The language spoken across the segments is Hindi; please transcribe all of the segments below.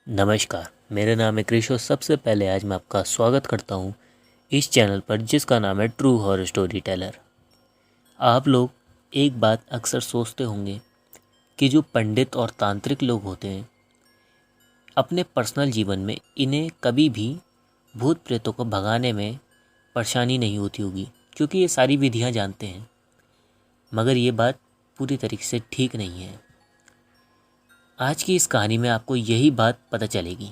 नमस्कार, मेरा नाम है क्रिश और सबसे पहले आज मैं आपका स्वागत करता हूँ इस चैनल पर जिसका नाम है ट्रू हॉरर स्टोरी टेलर। आप लोग एक बात अक्सर सोचते होंगे कि जो पंडित और तांत्रिक लोग होते हैं अपने पर्सनल जीवन में इन्हें कभी भी भूत प्रेतों को भगाने में परेशानी नहीं होती होगी क्योंकि ये सारी विधियाँ जानते हैं। मगर ये बात पूरी तरीके से ठीक नहीं है। आज की इस कहानी में आपको यही बात पता चलेगी।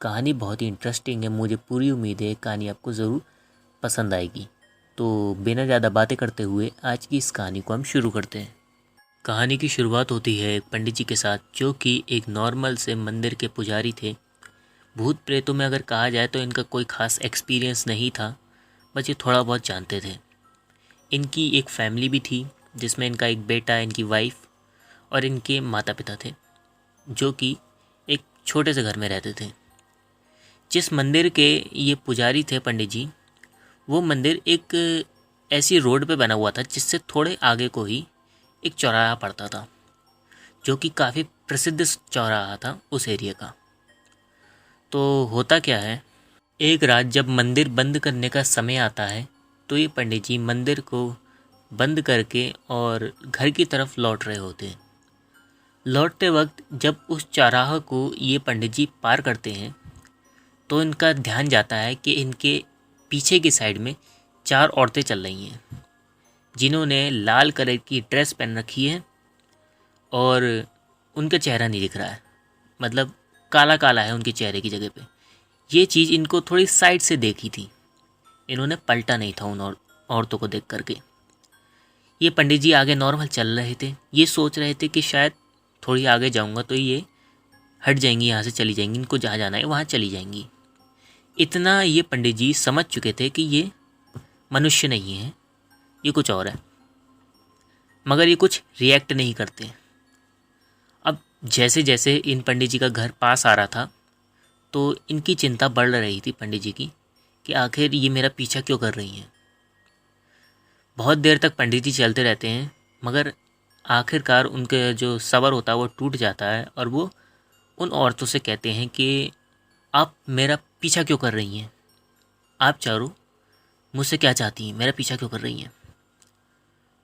कहानी बहुत ही इंटरेस्टिंग है, मुझे पूरी उम्मीद है कहानी आपको ज़रूर पसंद आएगी। तो बिना ज़्यादा बातें करते हुए आज की इस कहानी को हम शुरू करते हैं। कहानी की शुरुआत होती है एक पंडित जी के साथ जो कि एक नॉर्मल से मंदिर के पुजारी थे। भूत प्रेतों में अगर कहा जाए तो इनका कोई ख़ास एक्सपीरियंस नहीं था, बस ये थोड़ा बहुत जानते थे। इनकी एक फैमिली भी थी जिसमें इनका एक बेटा, इनकी वाइफ और इनके माता पिता थे जो कि एक छोटे से घर में रहते थे। जिस मंदिर के ये पुजारी थे पंडित जी, वो मंदिर एक ऐसी रोड पे बना हुआ था जिससे थोड़े आगे को ही एक चौराहा पड़ता था जो कि काफ़ी प्रसिद्ध चौराहा था उस एरिया का। तो होता क्या है, एक रात जब मंदिर बंद करने का समय आता है तो ये पंडित जी मंदिर को बंद करके और घर की तरफ लौट रहे होते हैं। लौटते वक्त जब उस चौराहे को ये पंडित जी पार करते हैं तो इनका ध्यान जाता है कि इनके पीछे की साइड में 4 औरतें चल रही हैं जिन्होंने लाल कलर की ड्रेस पहन रखी है और उनका चेहरा नहीं दिख रहा है, मतलब काला काला है उनके चेहरे की जगह पे। ये चीज़ इनको थोड़ी साइड से देखी थी, इन्होंने पलटा नहीं था उन औरतों को देख करके। ये पंडित जी आगे नॉर्मल चल रहे थे, ये सोच रहे थे कि शायद थोड़ी आगे जाऊंगा तो ये हट जाएंगी, यहाँ से चली जाएंगी, इनको जहाँ जाना है वहाँ चली जाएंगी। इतना ये पंडित जी समझ चुके थे कि ये मनुष्य नहीं है, ये कुछ और है, मगर ये कुछ रिएक्ट नहीं करते। अब जैसे जैसे इन पंडित जी का घर पास आ रहा था तो इनकी चिंता बढ़ रही थी पंडित जी की कि आखिर ये मेरा पीछा क्यों कर रही हैं। बहुत देर तक पंडित जी चलते रहते हैं मगर आखिरकार उनके जो सब्र होता है वो टूट जाता है और वो उन औरतों से कहते हैं कि आप मेरा पीछा क्यों कर रही हैं, आप चारों मुझसे क्या चाहती हैं, मेरा पीछा क्यों कर रही हैं।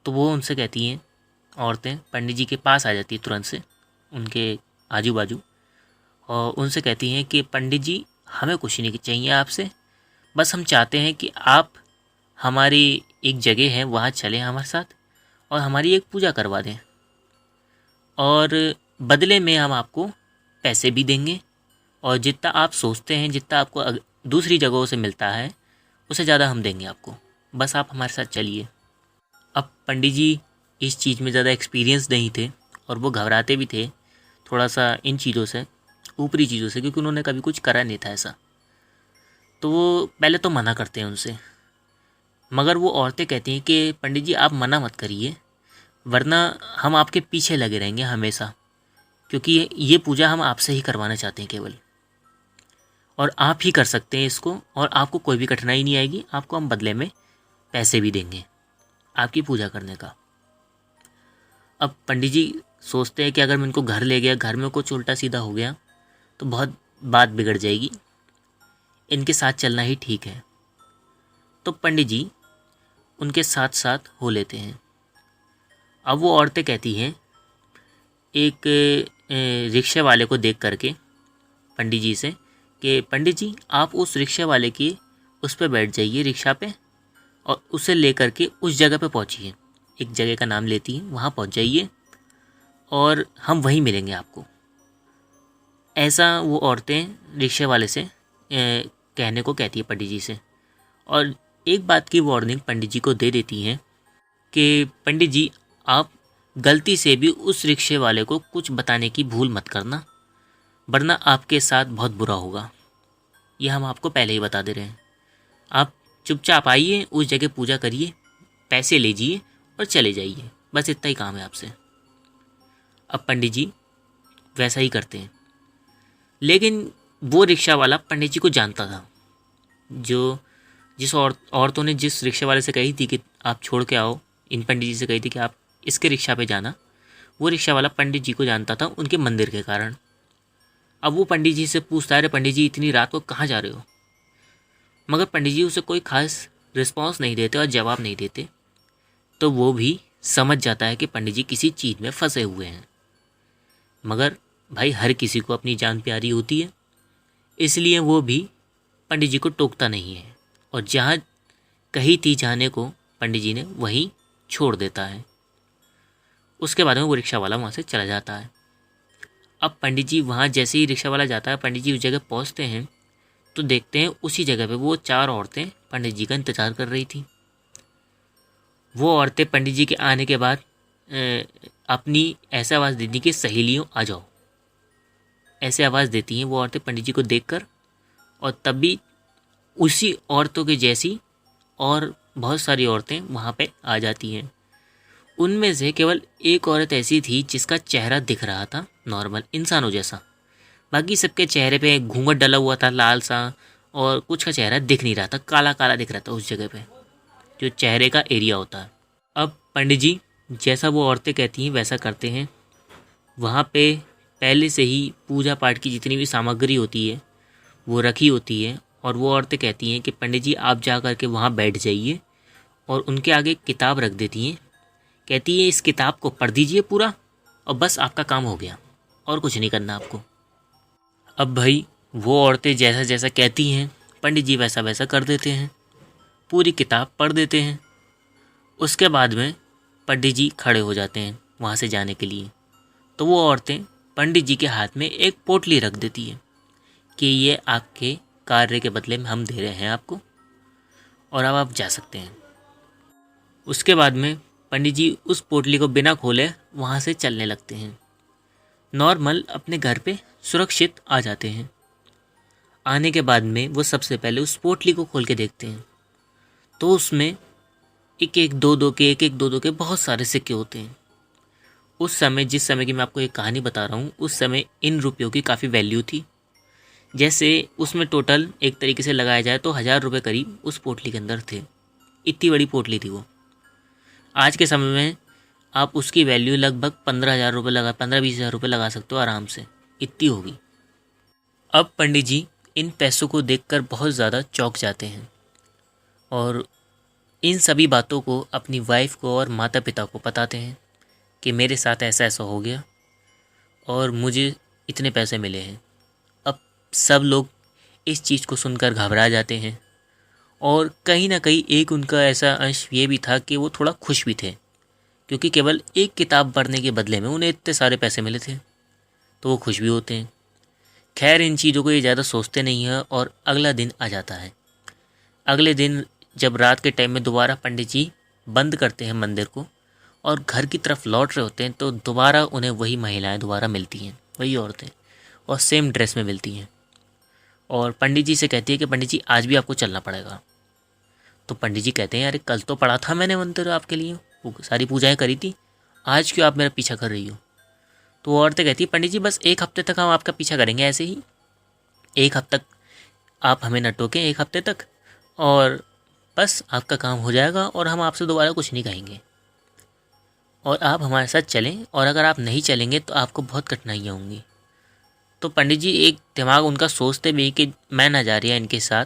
तो वो उनसे कहती हैं, औरतें पंडित जी के पास आ जाती है तुरंत से उनके आजू बाजू और उनसे कहती हैं कि पंडित जी हमें कुछ नहीं चाहिए आपसे, बस हम चाहते हैं कि आप हमारी एक जगह है वहाँ चलें हमारे साथ और हमारी एक पूजा करवा दें और बदले में हम आपको पैसे भी देंगे और जितना आप सोचते हैं, जितना आपको दूसरी जगहों से मिलता है उससे ज़्यादा हम देंगे आपको, बस आप हमारे साथ चलिए। अब पंडित जी इस चीज़ में ज़्यादा एक्सपीरियंस नहीं थे और वो घबराते भी थे थोड़ा सा इन चीज़ों से, ऊपरी चीज़ों से, क्योंकि उन्होंने कभी कुछ करा नहीं था ऐसा। तो वो पहले तो मना करते हैं उनसे, मगर वो औरतें कहती हैं कि पंडित जी आप मना मत करिए वरना हम आपके पीछे लगे रहेंगे हमेशा, क्योंकि ये पूजा हम आपसे ही करवाना चाहते हैं केवल, और आप ही कर सकते हैं इसको और आपको कोई भी कठिनाई नहीं आएगी, आपको हम बदले में पैसे भी देंगे आपकी पूजा करने का। अब पंडित जी सोचते हैं कि अगर मैं इनको घर ले गया, घर में कुछ उल्टा सीधा हो गया तो बहुत बात बिगड़ जाएगी, इनके साथ चलना ही ठीक है। तो पंडित जी उनके साथ साथ हो लेते हैं। अब वो औरतें कहती हैं एक रिक्शे वाले को देख करके पंडित जी से कि पंडित जी आप उस रिक्शे वाले की उस पर बैठ जाइए, रिक्शा पे, और उसे ले करके उस जगह पे पहुंचिए। एक जगह का नाम लेती हैं, वहाँ पहुंच जाइए और हम वहीं मिलेंगे आपको। ऐसा वो औरतें रिक्शे वाले से कहने को कहती है पंडित जी से। और एक बात की वार्निंग पंडित जी को दे देती हैं कि पंडित जी आप गलती से भी उस रिक्शे वाले को कुछ बताने की भूल मत करना वरना आपके साथ बहुत बुरा होगा, ये हम आपको पहले ही बता दे रहे हैं। आप चुपचाप आइए, उस जगह पूजा करिए, पैसे लीजिए और चले जाइए, बस इतना ही काम है आपसे। अब पंडित जी वैसा ही करते हैं, लेकिन वो रिक्शा वाला पंडित जी को जानता था। जो जिस औरतों ने जिस रिक्शे वाले से कही थी कि आप छोड़ के आओ, इन पंडित जी से कही थी कि आप इसके रिक्शा पे जाना, वो रिक्शा वाला पंडित जी को जानता था उनके मंदिर के कारण। अब वो पंडित जी से पूछता है, अरे पंडित जी इतनी रात को कहाँ जा रहे हो? मगर पंडित जी उसे कोई खास रिस्पॉन्स नहीं देते और जवाब नहीं देते। तो वो भी समझ जाता है कि पंडित जी किसी चीज़ में फंसे हुए हैं। मगर भाई हर किसी को अपनी जान प्यारी होती है, इसलिए वो भी पंडित जी को टोकता नहीं है और जहाँ कही थी जाने को पंडित जी ने वहीं छोड़ देता है। उसके बाद में वो रिक्शा वाला वहाँ से चला जाता है। अब पंडित जी वहाँ जैसे ही रिक्शा वाला जाता है, पंडित जी उस जगह पहुँचते हैं तो देखते हैं उसी जगह पे वो 4 औरतें पंडित जी का इंतज़ार कर रही थी। वो औरतें पंडित जी के आने के बाद अपनी ऐसे आवाज़ देती कि सहेलियों आ जाओ, ऐसे आवाज़ देती हैं वो औरतें पंडित जी को देखकर। और तब भी उसी औरतों के जैसी और बहुत सारी औरतें वहाँ पे आ जाती हैं। उनमें से केवल एक औरत ऐसी थी जिसका चेहरा दिख रहा था नॉर्मल इंसानों जैसा। बाकी सबके चेहरे पे घूंघट डला हुआ था लाल सा, और कुछ का चेहरा दिख नहीं रहा था, काला काला दिख रहा था उस जगह पे जो चेहरे का एरिया होता है। अब पंडित जी जैसा वो औरतें कहती हैं वैसा करते हैं। वहाँ पे पहले से ही पूजा पाठ की जितनी भी सामग्री होती है वो रखी होती है, और वो औरतें कहती हैं कि पंडित जी आप जा कर के वहाँ बैठ जाइए, और उनके आगे किताब रख देती हैं। कहती है इस किताब को पढ़ दीजिए पूरा और बस आपका काम हो गया, और कुछ नहीं करना आपको। अब भाई वो औरतें जैसा जैसा कहती हैं पंडित जी वैसा वैसा कर देते हैं, पूरी किताब पढ़ देते हैं। उसके बाद में पंडित जी खड़े हो जाते हैं वहाँ से जाने के लिए। तो वो औरतें पंडित जी के हाथ में एक पोटली रख देती है कि ये आपके कार्य के बदले में हम दे रहे हैं आपको, और अब आप जा सकते हैं। उसके बाद में पंडित जी उस पोटली को बिना खोले वहाँ से चलने लगते हैं। नॉर्मल अपने घर पे सुरक्षित आ जाते हैं। आने के बाद में वो सबसे पहले उस पोटली को खोल के देखते हैं तो उसमें एक एक दो दो के बहुत सारे सिक्के होते हैं। उस समय जिस समय की मैं आपको एक कहानी बता रहा हूँ, उस समय इन रुपयों की काफ़ी वैल्यू थी। जैसे उसमें टोटल एक तरीके से लगाया जाए तो 1000 रुपये करीब उस पोटली के अंदर थे। इतनी बड़ी पोटली थी वो। आज के समय में आप उसकी वैल्यू लगभग 15,000 रुपये 15-20 हज़ार रुपये लगा सकते हो आराम से, इतनी होगी। अब पंडित जी इन पैसों को देखकर बहुत ज़्यादा चौंक जाते हैं और इन सभी बातों को अपनी वाइफ को और माता पिता को बताते हैं कि मेरे साथ ऐसा ऐसा हो गया और मुझे इतने पैसे मिले हैं। अब सब लोग इस चीज़ को सुनकर घबरा जाते हैं, और कहीं ना कहीं एक उनका ऐसा अंश ये भी था कि वो थोड़ा खुश भी थे, क्योंकि केवल एक किताब पढ़ने के बदले में उन्हें इतने सारे पैसे मिले थे, तो वो खुश भी होते हैं। खैर इन चीज़ों को ये ज़्यादा सोचते नहीं हैं और अगला दिन आ जाता है। अगले दिन जब रात के टाइम में दोबारा पंडित जी बंद करते हैं मंदिर को और घर की तरफ लौट रहे होते हैं, तो दोबारा उन्हें वही महिलाएं दोबारा मिलती हैं, वही औरतें, और सेम ड्रेस में मिलती हैं, और पंडित जी से कहती है कि पंडित जी आज भी आपको चलना पड़ेगा। तो पंडित जी कहते हैं अरे कल तो पढ़ा था मैंने मंदिर आपके लिए, सारी पूजाएं करी थी, आज क्यों आप मेरा पीछा कर रही हो? तो वो औरतें कहती है पंडित जी बस 1 हफ्ते तक हम आपका पीछा करेंगे, ऐसे ही 1 हफ्ते तक आप हमें न टोकें, 1 हफ्ते तक, और बस आपका काम हो जाएगा और हम आपसे दोबारा कुछ नहीं कहेंगे, और आप हमारे साथ चलें, और अगर आप नहीं चलेंगे तो आपको बहुत कठिनाइयाँ होंगी। तो पंडित जी एक दिमाग उनका सोचते भी कि मैं ना जा रही है इनके साथ,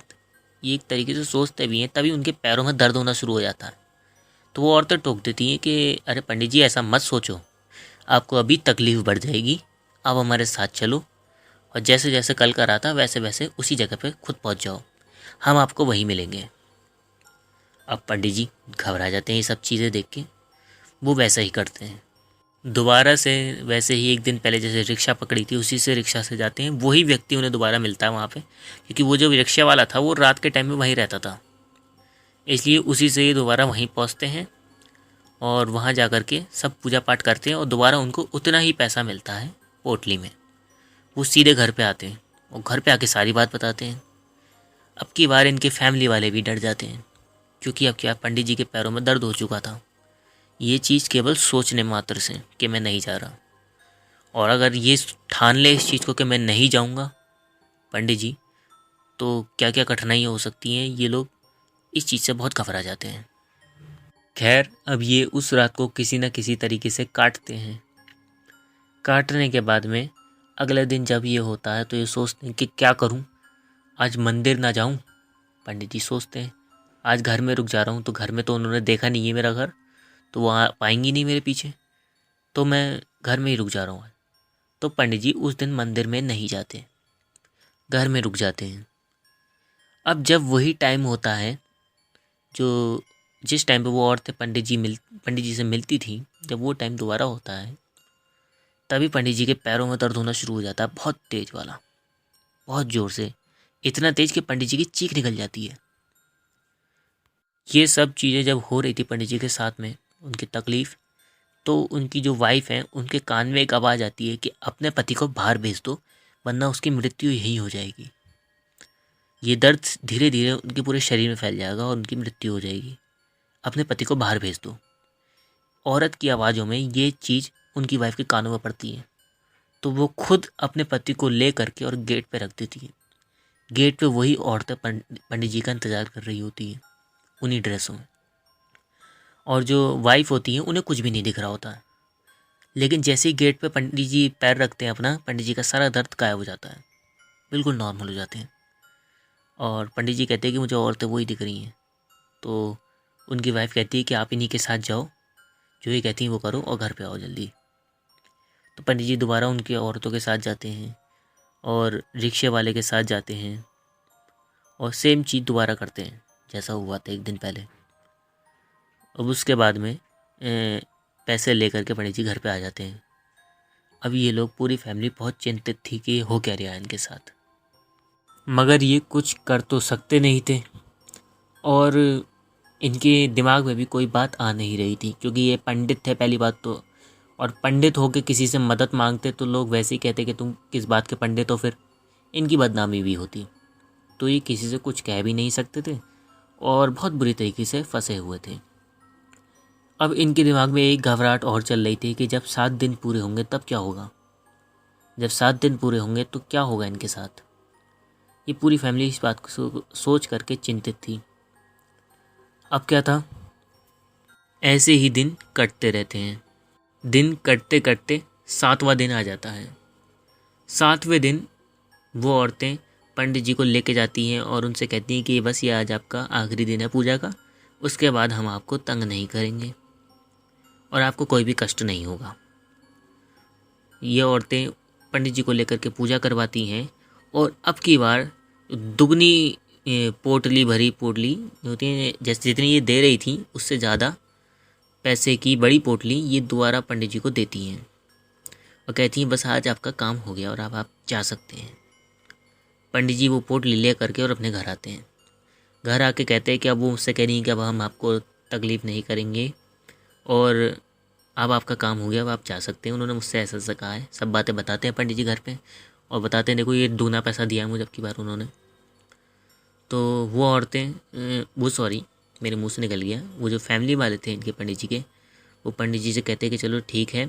ये एक तरीके से सोचते भी हैं, तभी उनके पैरों में दर्द होना शुरू हो जाता है। तो वो औरतें टोक देती हैं कि अरे पंडित जी ऐसा मत सोचो, आपको अभी तकलीफ़ बढ़ जाएगी, आप हमारे साथ चलो, और जैसे जैसे कल का रहा था वैसे वैसे उसी जगह पे खुद पहुंच जाओ, हम आपको वहीं मिलेंगे। अब पंडित जी घबरा जाते हैं ये सब चीज़ें देख के, वो वैसा ही करते हैं। दोबारा से वैसे ही एक दिन पहले जैसे रिक्शा पकड़ी थी उसी से रिक्शा से जाते हैं, वही व्यक्ति उन्हें दोबारा मिलता है वहाँ पे, क्योंकि वो जो रिक्शा वाला था वो रात के टाइम में वहीं रहता था, इसलिए उसी से ये दोबारा वहीं पहुँचते हैं और वहाँ जा कर के सब पूजा पाठ करते हैं, और दोबारा उनको उतना ही पैसा मिलता है पोटली में। वो सीधे घर पे आते हैं और घर पे आके सारी बात बताते हैं। अब की बार इनके फैमिली वाले भी डर जाते हैं, क्योंकि अब क्या पंडित जी के पैरों में दर्द हो चुका था, ये चीज़ केवल सोचने मात्र से कि मैं नहीं जा रहा, और अगर ये ठान ले इस चीज़ को कि मैं नहीं जाऊंगा पंडित जी, तो क्या क्या कठिनाइयाँ हो सकती हैं। ये लोग इस चीज़ से बहुत घबरा जाते हैं। खैर अब ये उस रात को किसी न किसी तरीके से काटते हैं। काटने के बाद में अगले दिन जब ये होता है तो ये सोचते हैं कि क्या करूं, आज मंदिर ना जाऊं। पंडित जी सोचते हैं आज घर में रुक जा रहा हूं, तो घर में तो उन्होंने देखा नहीं है मेरा घर, तो वो आ पाएंगी नहीं मेरे पीछे, तो मैं घर में ही रुक जा रहा हूँ। तो पंडित जी उस दिन मंदिर में नहीं जाते, घर में रुक जाते हैं। अब जब वही टाइम होता है जो जिस टाइम पे वो औरतें पंडित जी से मिलती थी, जब वो टाइम दोबारा होता है तभी पंडित जी के पैरों में दर्द होना शुरू हो जाता है, बहुत तेज वाला, बहुत ज़ोर से, इतना तेज कि पंडित जी की चीख निकल जाती है। ये सब चीज़ें जब हो रही थी पंडित जी के साथ में, उनकी तकलीफ़, तो उनकी जो वाइफ है उनके कान में एक आवाज़ आती है कि अपने पति को बाहर भेज दो, वरना उसकी मृत्यु यही हो जाएगी। ये दर्द धीरे धीरे उनके पूरे शरीर में फैल जाएगा और उनकी मृत्यु हो जाएगी, अपने पति को बाहर भेज दो। औरत की आवाज़ों में ये चीज़ उनकी वाइफ के कानों में पड़ती है, तो वो खुद अपने पति को ले करके और गेट पे रख देती है। गेट पे वही औरतें पंडित जी का इंतज़ार कर रही होती हैं उन्हीं ड्रेसों में, और जो वाइफ होती है उन्हें कुछ भी नहीं दिख रहा होता है। लेकिन जैसे ही गेट पे पंडित जी पैर रखते हैं अपना, पंडित जी का सारा दर्द गायब हो जाता है, बिल्कुल नॉर्मल हो जाते हैं। और पंडित जी कहते हैं कि मुझे औरतें वही दिख रही हैं। तो उनकी वाइफ कहती है कि आप इन्हीं के साथ जाओ, जो ये कहती हैं वो करो और घर पे आओ जल्दी। तो पंडित जी दोबारा उनकी औरतों के साथ जाते हैं और रिक्शे वाले के साथ जाते हैं और सेम चीज़ दोबारा करते हैं जैसा हुआ था एक दिन पहले। अब उसके बाद में पैसे लेकर के पंडित जी घर पे आ जाते हैं। अब ये लोग पूरी फैमिली बहुत चिंतित थी कि हो क्या रहा है इनके साथ, मगर ये कुछ कर तो सकते नहीं थे और इनके दिमाग में भी कोई बात आ नहीं रही थी, क्योंकि ये पंडित थे पहली बात तो, और पंडित होके किसी से मदद मांगते तो लोग वैसे ही कहते कि तुम किस बात के पंडित हो, फिर इनकी बदनामी भी होती। तो ये किसी से कुछ कह भी नहीं सकते थे और बहुत बुरी तरीके से फंसे हुए थे। अब इनके दिमाग में एक घबराहट और चल रही थी कि जब 7 दिन पूरे होंगे तब क्या होगा, जब 7 दिन पूरे होंगे तो क्या होगा इनके साथ। ये पूरी फैमिली इस बात को सोच करके चिंतित थी। अब क्या था, ऐसे ही दिन कटते रहते हैं। दिन कटते कटते 7वां दिन आ जाता है। 7वें दिन वो औरतें पंडित जी को लेके जाती हैं और उनसे कहती हैं कि बस ये आज आपका आखिरी दिन है पूजा का, उसके बाद हम आपको तंग नहीं करेंगे और आपको कोई भी कष्ट नहीं होगा। ये औरतें पंडित जी को लेकर के पूजा करवाती हैं और अब की बार दुगनी पोटली भरी पोटली होती है, जैसे जितनी ये दे रही थी उससे ज़्यादा पैसे की बड़ी पोटली ये दोबारा पंडित जी को देती हैं और कहती हैं बस आज आपका काम हो गया और अब आप जा सकते हैं। पंडित जी वो पोटली ले करके और अपने घर आते हैं। घर आके कहते हैं कि अब वो मुझसे कह रही हैं कि अब हम आपको तकलीफ़ नहीं करेंगे और अब आपका काम हो गया, अब आप जा सकते हैं। उन्होंने मुझसे ऐसा ऐसा कहा है, सब बातें बताते हैं पंडित जी घर पे और बताते हैं देखो ये दूना पैसा दिया है मुझे अब की बार उन्होंने। तो वो औरतें वो सॉरी मेरे मुंह से निकल गया, वो जो फैमिली वाले थे इनके पंडित जी के, वो पंडित जी से कहते हैं कि चलो ठीक है।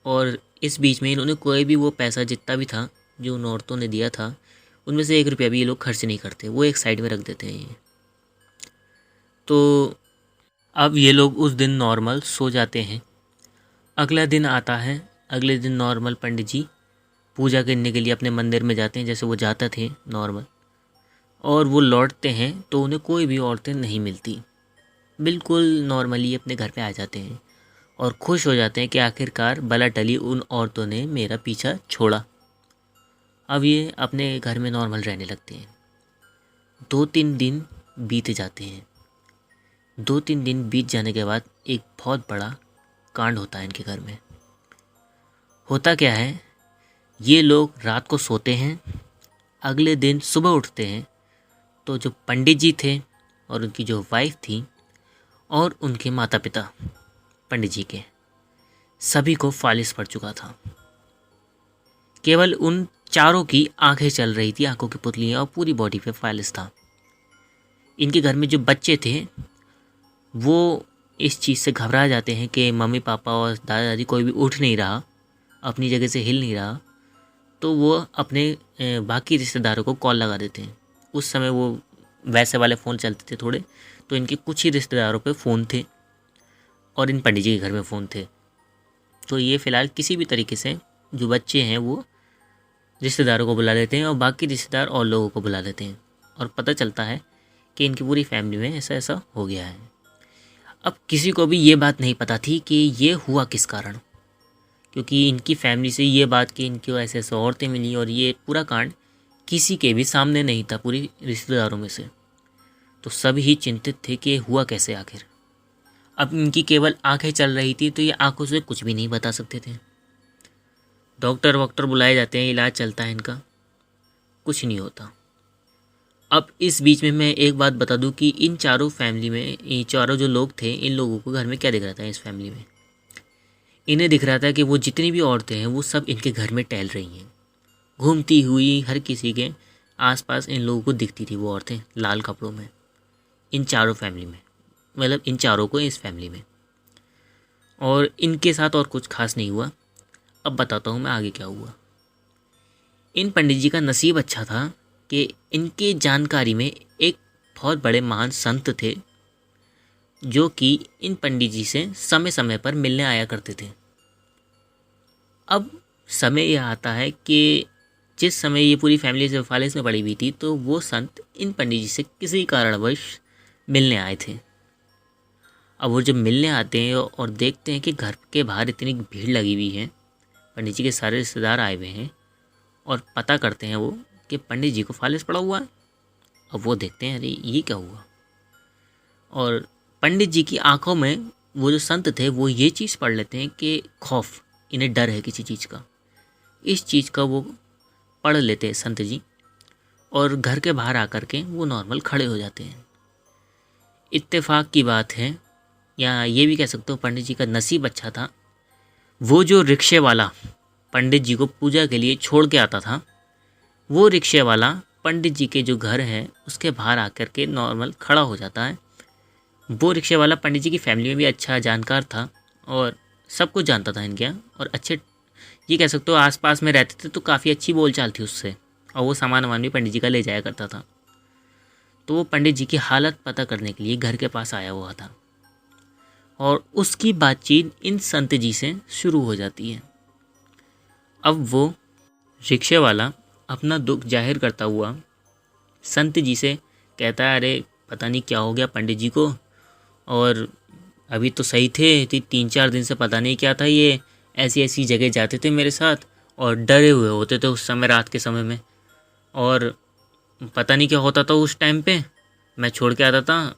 और इस बीच में इन्होंने कोई भी वो पैसा जितना भी था जो उन औरतों ने दिया था उनमें से 1 रुपया भी ये लोग खर्च नहीं करते, वो एक साइड में रख देते हैं ये। तो अब ये लोग उस दिन नॉर्मल सो जाते हैं। अगला दिन आता है। अगले दिन नॉर्मल पंडित जी पूजा करने के लिए अपने मंदिर में जाते हैं जैसे वो जाते थे नॉर्मल, और वो लौटते हैं तो उन्हें कोई भी औरतें नहीं मिलती। बिल्कुल नॉर्मली अपने घर पे आ जाते हैं और खुश हो जाते हैं कि आखिरकार बला टली, उन औरतों ने मेरा पीछा छोड़ा। अब ये अपने घर में नॉर्मल रहने लगते हैं। 2-3 दिन बीत जाते हैं। 2-3 दिन बीत जाने के बाद एक बहुत बड़ा कांड होता है इनके घर में। होता क्या है, ये लोग रात को सोते हैं, अगले दिन सुबह उठते हैं तो जो पंडित जी थे और उनकी जो वाइफ थी और उनके माता पिता पंडित जी के, सभी को फालिस पड़ चुका था। केवल उन चारों की आंखें चल रही थी, आंखों की पुतलियाँ, और पूरी बॉडी पे फालिस था। इनके घर में जो बच्चे थे वो इस चीज़ से घबरा जाते हैं कि मम्मी पापा और दादा दादी कोई भी उठ नहीं रहा, अपनी जगह से हिल नहीं रहा, तो वो अपने बाकी रिश्तेदारों को कॉल लगा देते हैं। उस समय वो वैसे वाले फ़ोन चलते थे थोड़े, तो इनके कुछ ही रिश्तेदारों पे फ़ोन थे और इन पंडित जी के घर में फ़ोन थे। तो ये फ़िलहाल किसी भी तरीके से जो बच्चे हैं वो रिश्तेदारों को बुला लेते हैं और बाकी रिश्तेदार और लोगों को बुला लेते हैं और पता चलता है कि इनकी पूरी फैमिली में ऐसा ऐसा हो गया है। अब किसी को भी ये बात नहीं पता थी कि ये हुआ किस कारण, क्योंकि इनकी फैमिली से ये बात कि इनको ऐसे ऐसे औरतें मिली और ये पूरा कांड किसी के भी सामने नहीं था पूरी रिश्तेदारों में से। तो सब ही चिंतित थे कि हुआ कैसे आखिर। अब इनकी केवल आंखें चल रही थी तो ये आंखों से कुछ भी नहीं बता सकते थे। डॉक्टर वॉक्टर बुलाए जाते हैं, इलाज चलता है इनका, कुछ नहीं होता। अब इस बीच में मैं एक बात बता दूं कि इन चारों फैमिली में, ये चारों जो लोग थे, इन लोगों को घर में क्या दिख रहा था इस फैमिली में? इन्हें दिख रहा था कि वो जितनी भी औरतें हैं वो सब इनके घर में टहल रही हैं, घूमती हुई हर किसी के आसपास इन लोगों को दिखती थी वो औरतें लाल कपड़ों में, इन चारों फैमिली में, मतलब इन चारों को इस फैमिली में। और इनके साथ और कुछ खास नहीं हुआ। अब बताता हूँ मैं आगे क्या हुआ। इन पंडित जी का नसीब अच्छा था कि इनके जानकारी में एक बहुत बड़े महान संत थे जो कि इन पंडित जी से समय समय पर मिलने आया करते थे। अब समय यह आता है कि जिस समय ये पूरी फैमिली से फालिस में पड़ी हुई थी तो वो संत इन पंडित जी से किसी कारणवश मिलने आए थे। अब वो जब मिलने आते हैं और देखते हैं कि घर के बाहर इतनी भीड़ लगी हुई है, पंडित जी के सारे रिश्तेदार आए हुए हैं, और पता करते हैं वो कि पंडित जी को फालिस पड़ा हुआ है। अब वो देखते हैं अरे ये क्या हुआ, और पंडित जी की आंखों में वो जो संत थे वो ये चीज़ पढ़ लेते हैं कि खौफ, इन्हें डर है किसी चीज़ का। इस चीज़ का वो पढ़ लेते हैं संत जी, और घर के बाहर आकर के वो नॉर्मल खड़े हो जाते हैं। इत्तेफाक की बात है, या ये भी कह सकते हो पंडित जी का नसीब अच्छा था। वो जो रिक्शे वाला पंडित जी को पूजा के लिए छोड़ के आता था, वो रिक्शे वाला पंडित जी के जो घर है उसके बाहर आकर के नॉर्मल खड़ा हो जाता है। वो रिक्शे वाला पंडित जी की फैमिली में भी अच्छा जानकार था और सब कुछ जानता था इनके यहाँ, और अच्छे ये कह सकते हो आसपास में रहते थे तो काफ़ी अच्छी बोलचाल थी उससे, और वो सामान वामान भी पंडित जी का ले जाया करता था। तो वो पंडित जी की हालत पता करने के लिए घर के पास आया हुआ था, और उसकी बातचीत इन संत जी से शुरू हो जाती है। अब वो रिक्शे वाला अपना दुख जाहिर करता हुआ संत जी से कहता है, अरे पता नहीं क्या हो गया पंडित जी को, और अभी तो सही थे, 3-4 दिन से पता नहीं क्या था, ये ऐसी ऐसी जगह जाते थे मेरे साथ और डरे हुए होते थे उस समय, रात के समय में, और पता नहीं क्या होता था उस टाइम पे, मैं छोड़ के आता था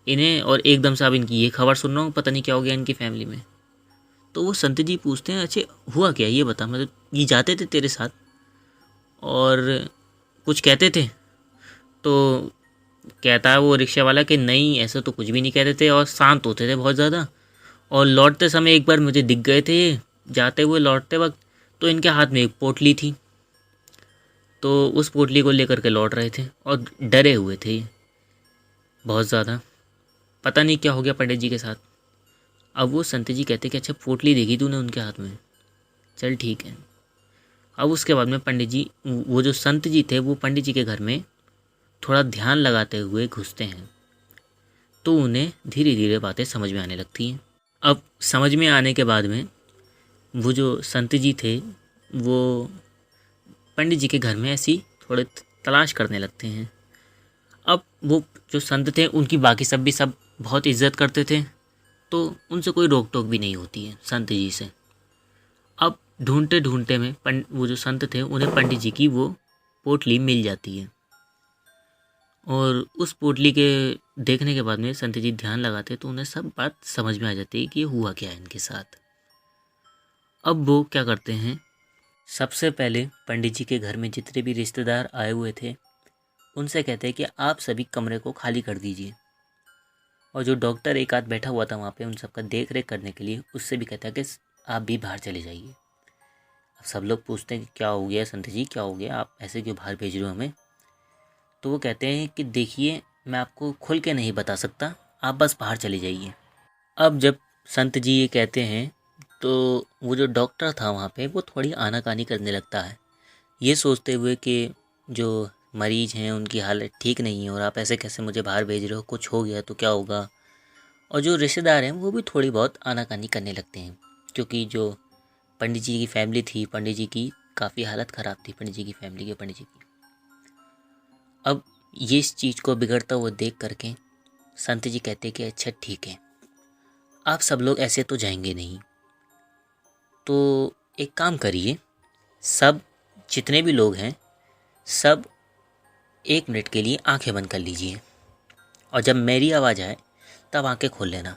इन्हें, और एकदम से अब इनकी ये खबर सुन रहा हूँ, पता नहीं क्या हो गया इनकी फैमिली में। तो वो संत जी पूछते हैं, अच्छा हुआ क्या ये बता, मतलब ये जाते थे तेरे साथ और कुछ कहते थे? तो कहता है वो रिक्शा वाला कि नहीं ऐसा तो कुछ भी नहीं कहते थे, और शांत होते थे बहुत ज़्यादा, और लौटते समय एक बार मुझे दिख गए थे जाते हुए लौटते वक्त, तो इनके हाथ में एक पोटली थी, तो उस पोटली को लेकर के लौट रहे थे और डरे हुए थे ये बहुत ज़्यादा, पता नहीं क्या हो गया पंडित जी के साथ। अब वो संत जी कहते कि अच्छा पोटली देखी तूने उनके हाथ में, चल ठीक है। अब उसके बाद में पंडित जी, वो जो संत जी थे वो पंडित जी के घर में थोड़ा ध्यान लगाते हुए घुसते हैं, तो उन्हें धीरे धीरे बातें समझ में आने लगती हैं। अब समझ में आने के बाद में वो जो संत जी थे वो पंडित जी के घर में ऐसी थोड़े तलाश करने लगते हैं। अब वो जो संत थे उनकी बाकी सब भी सब बहुत इज्जत करते थे, तो उनसे कोई रोक टोक भी नहीं होती है संत जी से। अब ढूंढते ढूंढते में वो जो संत थे उन्हें पंडित जी की वो पोटली मिल जाती है, और उस पोटली के देखने के बाद में संत जी ध्यान लगाते तो उन्हें सब बात समझ में आ जाती है कि ये हुआ क्या है इनके साथ। अब वो क्या करते हैं, सबसे पहले पंडित जी के घर में जितने भी रिश्तेदार आए हुए थे उनसे कहते हैं कि आप सभी कमरे को खाली कर दीजिए, और जो डॉक्टर एक आध बैठा हुआ था वहाँ पे उन सबका देख रेख करने के लिए, उससे भी कहता है कि आप भी बाहर चले जाइए। अब सब लोग पूछते हैं कि क्या हो गया संत जी, क्या हो गया, आप ऐसे क्यों बाहर भेज रहे हो हमें? तो वो कहते हैं कि देखिए मैं आपको खुल के नहीं बता सकता, आप बस बाहर चले जाइए। अब जब संत जी ये कहते हैं तो वो जो डॉक्टर था वहाँ पे वो थोड़ी आनाकानी करने लगता है, ये सोचते हुए कि जो मरीज हैं उनकी हालत ठीक नहीं है और आप ऐसे कैसे मुझे बाहर भेज रहे हो, कुछ हो गया तो क्या होगा। और जो रिश्तेदार हैं वो भी थोड़ी बहुत आनाकानी करने लगते हैं, क्योंकि जो पंडित जी की फैमिली थी, पंडित जी की काफ़ी हालत ख़राब थी पंडित जी की फैमिली के, पंडित जी की। अब ये इस चीज़ को बिगड़ता हुआ देख करके संत जी कहते कि अच्छा ठीक है, आप सब लोग ऐसे तो जाएंगे नहीं, तो एक काम करिए, सब जितने भी लोग हैं सब 1 मिनट के लिए आंखें बंद कर लीजिए, और जब मेरी आवाज़ आए तब आंखें खोल लेना।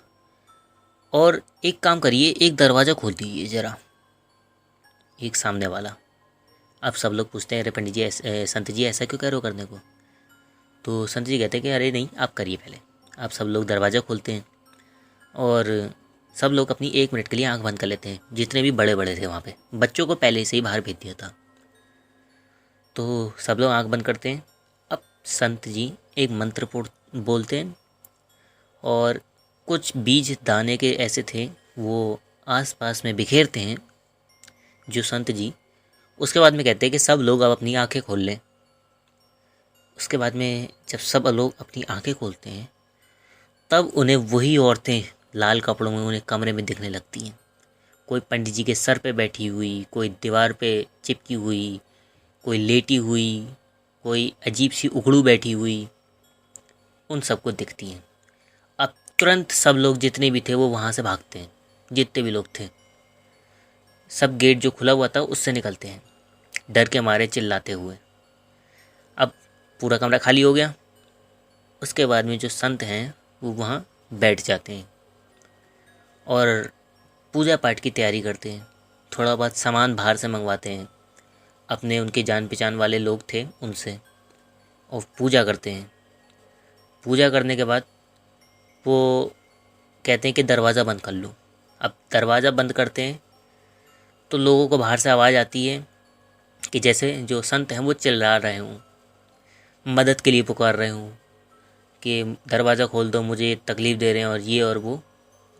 और एक काम करिए, एक दरवाज़ा खोल दीजिए ज़रा, एक सामने वाला। अब सब लोग पूछते हैं अरे पंडित जी संत जी ऐसा क्यों कह रहे हो करने को? तो संत जी कहते हैं कि अरे नहीं, आप करिए पहले। आप सब लोग दरवाज़ा खोलते हैं और सब लोग अपनी 1 मिनट के लिए आंख बंद कर लेते हैं, जितने भी बड़े बड़े थे वहाँ पे। बच्चों को पहले से ही बाहर भेज दिया था। तो सब लोग आंख बंद करते हैं। अब संत जी एक मंत्र बोलते हैं और कुछ बीज दाने के ऐसे थे, वो आसपास में बिखेरते हैं जो संत जी। उसके बाद में कहते हैं कि सब लोग अब अपनी आंखें खोल लें। उसके बाद में जब सब लोग अपनी आंखें खोलते हैं तब उन्हें वही औरतें लाल कपड़ों में उन्हें कमरे में दिखने लगती हैं। कोई पंडित जी के सर पे बैठी हुई, कोई दीवार पे चिपकी हुई, कोई लेटी हुई, कोई अजीब सी उखड़ू बैठी हुई, उन सबको दिखती हैं। अब तुरंत सब लोग जितने भी थे वो वहाँ से भागते हैं, जितने भी लोग थे सब गेट जो खुला हुआ था उससे निकलते हैं, डर के मारे चिल्लाते हुए। अब पूरा कमरा खाली हो गया। उसके बाद में जो संत हैं वो वहाँ बैठ जाते हैं और पूजा पाठ की तैयारी करते हैं। थोड़ा बहुत सामान बाहर से मंगवाते हैं, अपने उनके जान पहचान वाले लोग थे उनसे, और पूजा करते हैं। पूजा करने के बाद वो कहते हैं कि दरवाज़ा बंद कर लो। अब दरवाज़ा बंद करते हैं तो लोगों को बाहर से आवाज़ आती है कि जैसे जो संत हैं वो चिल्ला रहे हों, मदद के लिए पुकार रहे हों कि दरवाज़ा खोल दो, मुझे तकलीफ़ दे रहे हैं, और ये और वो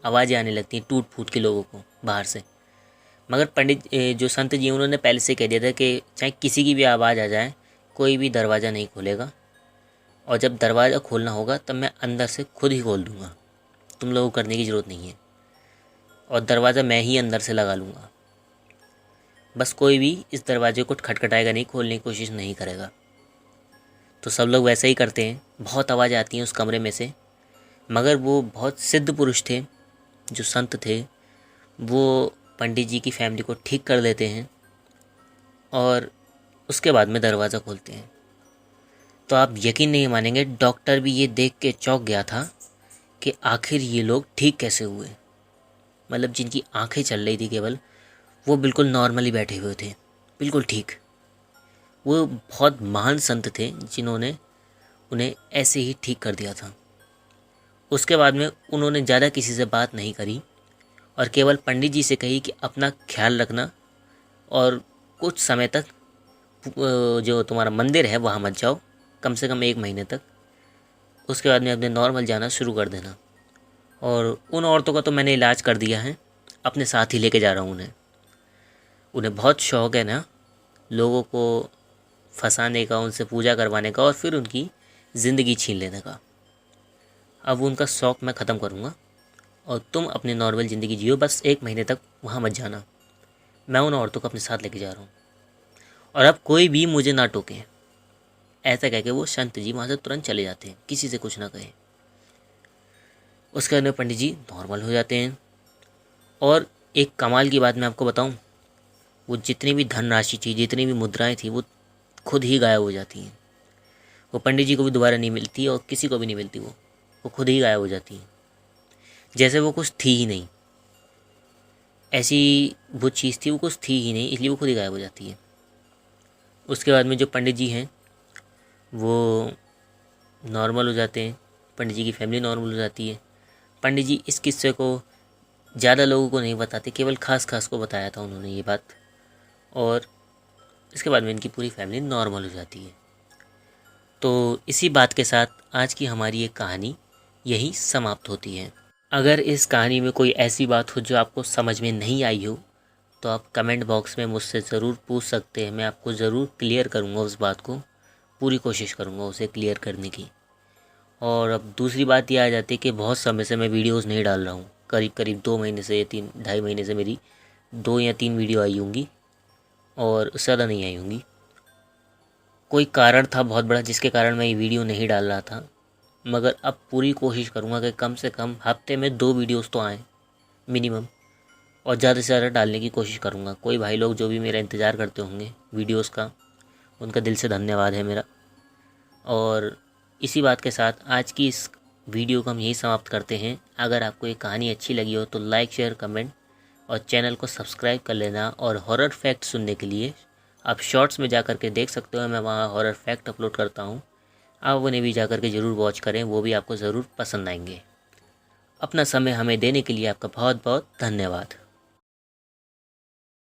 आवाज़ें आने लगती हैं टूट फूट के लोगों को बाहर से। मगर पंडित जो संत जी उन्होंने पहले से कह दिया था कि चाहे किसी की भी आवाज़ आ जाए कोई भी दरवाज़ा नहीं खोलेगा, और जब दरवाज़ा खोलना होगा तब मैं अंदर से खुद ही खोल दूँगा, तुम लोगों को करने की ज़रूरत नहीं है, और दरवाज़ा मैं ही अंदर से लगा लूँगा। बस कोई भी इस दरवाजे को खटखटाएगा नहीं, खोलने की कोशिश नहीं करेगा। तो सब लोग वैसे ही करते हैं। बहुत आवाज़ आती है उस कमरे में से, मगर वो बहुत सिद्ध पुरुष थे जो संत थे, वो पंडित जी की फैमिली को ठीक कर देते हैं और उसके बाद में दरवाज़ा खोलते हैं। तो आप यकीन नहीं मानेंगे, डॉक्टर भी ये देख के चौंक गया था कि आखिर ये लोग ठीक कैसे हुए। मतलब जिनकी आंखें चल रही थी केवल, वो बिल्कुल नॉर्मली बैठे हुए थे, बिल्कुल ठीक। वो बहुत महान संत थे जिन्होंने उन्हें ऐसे ही ठीक कर दिया था। उसके बाद में उन्होंने ज़्यादा किसी से बात नहीं करी और केवल पंडित जी से कही कि अपना ख्याल रखना और कुछ समय तक जो तुम्हारा मंदिर है वहाँ मत जाओ, कम से कम 1 महीने तक। उसके बाद में अपने नॉर्मल जाना शुरू कर देना। और उन औरतों का तो मैंने इलाज कर दिया है, अपने साथ ही लेके जा रहा हूँ उन्हें। उन्हें बहुत शौक़ है ना लोगों को फंसाने का, उनसे पूजा करवाने का और फिर उनकी ज़िंदगी छीन लेने का। अब उनका शौक़ मैं ख़त्म करूँगा और तुम अपनी नॉर्मल ज़िंदगी जियो, बस 1 महीने तक वहाँ मत जाना। मैं उन औरतों को अपने साथ लेके जा रहा हूँ और अब कोई भी मुझे ना टोके। ऐसा कह के वो संत जी वहाँ से तुरंत चले जाते हैं, किसी से कुछ ना कहे। उसके बाद में पंडित जी नॉर्मल हो जाते हैं। और एक कमाल की बात मैं आपको बताऊँ, वो जितनी भी धनराशि थी, जितनी भी मुद्राएं थी, वो खुद ही गायब हो जाती हैं। वो पंडित जी को भी दोबारा नहीं मिलती और किसी को भी नहीं मिलती, वो खुद ही गायब हो जाती हैं, जैसे वो कुछ थी ही नहीं। ऐसी वो चीज़ थी, वो कुछ थी ही नहीं, इसलिए वो खुद ही गायब हो जाती है। उसके बाद में जो पंडित जी हैं वो नॉर्मल हो जाते हैं, पंडित जी की फैमिली नॉर्मल हो जाती है। पंडित जी इस किस्से को ज़्यादा लोगों को नहीं बताते, केवल खास को बताया था उन्होंने ये बात, और इसके बाद में इनकी पूरी फैमिली नॉर्मल हो जाती है। तो इसी बात के साथ आज की हमारी ये कहानी यहीं समाप्त होती है। अगर इस कहानी में कोई ऐसी बात हो जो आपको समझ में नहीं आई हो तो आप कमेंट बॉक्स में मुझसे ज़रूर पूछ सकते हैं। मैं आपको ज़रूर क्लियर करूँगा उस बात को, पूरी कोशिश करूँगा उसे क्लियर करने की। और अब दूसरी बात ये आ जाती है कि बहुत समय से मैं वीडियोस नहीं डाल रहा हूँ, करीब 2 महीने से या 3 ढाई महीने से मेरी 2 या 3 वीडियो आई होंगी। और उससे ज़्यादा नहीं आई होंगी। कोई कारण था बहुत बड़ा जिसके कारण मैं ये वीडियो नहीं डाल रहा था, मगर अब पूरी कोशिश करूँगा कि कम से कम हफ्ते में 2 वीडियोस तो आएँ मिनिमम, और ज़्यादा से ज़्यादा डालने की कोशिश करूँगा। कोई भाई लोग जो भी मेरा इंतज़ार करते होंगे वीडियोस का, उनका दिल से धन्यवाद है मेरा। और इसी बात के साथ आज की इस वीडियो को हम यहीं समाप्त करते हैं। अगर आपको ये कहानी अच्छी लगी हो तो लाइक, शेयर, कमेंट और चैनल को सब्सक्राइब कर लेना। और हॉरर फैक्ट सुनने के लिए आप शॉर्ट्स में जा कर के देख सकते हो, मैं वहाँ हॉरर फैक्ट अपलोड करता हूँ। आप उन्हें भी जा कर के ज़रूर वॉच करें, वो भी आपको ज़रूर पसंद आएंगे। अपना समय हमें देने के लिए आपका बहुत बहुत धन्यवाद।